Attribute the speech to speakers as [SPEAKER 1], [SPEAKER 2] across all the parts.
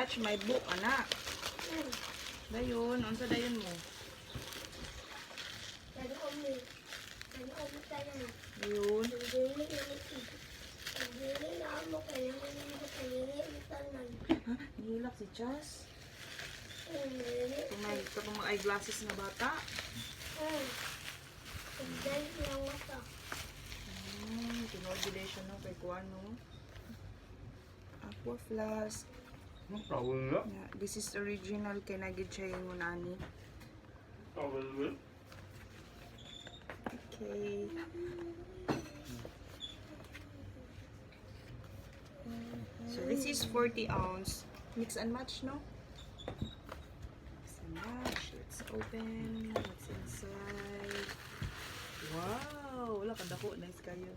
[SPEAKER 1] touch my book, anak. Dayon, unsa dayon mo? Dayon. Ha? Nihilak si Chas? Itong mga eyeglasses na bata? Kinordination no kay Kuano. Aqua flask.
[SPEAKER 2] No problem na.
[SPEAKER 1] Yeah, this is original kay nagid siya yung nani.
[SPEAKER 2] Problem.
[SPEAKER 1] Okay. So this is 40 ounce. Mix and match, no? Mix and match. Let's open. What's inside? Wow! Wala kadako. Nice kayo.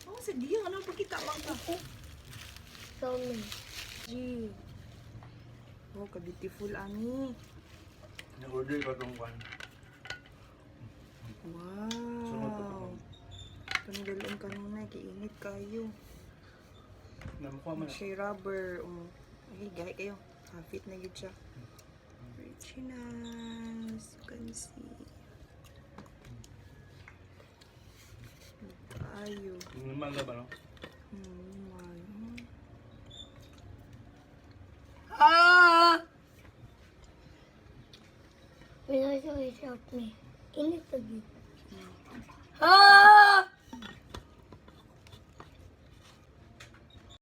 [SPEAKER 1] Oh, sige. Ano pakita lang ka? G. Oh, ka-beautiful, Ani.
[SPEAKER 2] Nag-order ka itong one.
[SPEAKER 1] Wow. Panidalon ka muna. Kiinit kayo.
[SPEAKER 2] Namukha man.
[SPEAKER 1] Siya rubber. Oh. Ay, gahi kayo. Half-fit na yun siya. Richness. You can see. Ayo.
[SPEAKER 2] Naman ba no?
[SPEAKER 3] When I saw it helped me. In it again. Ah!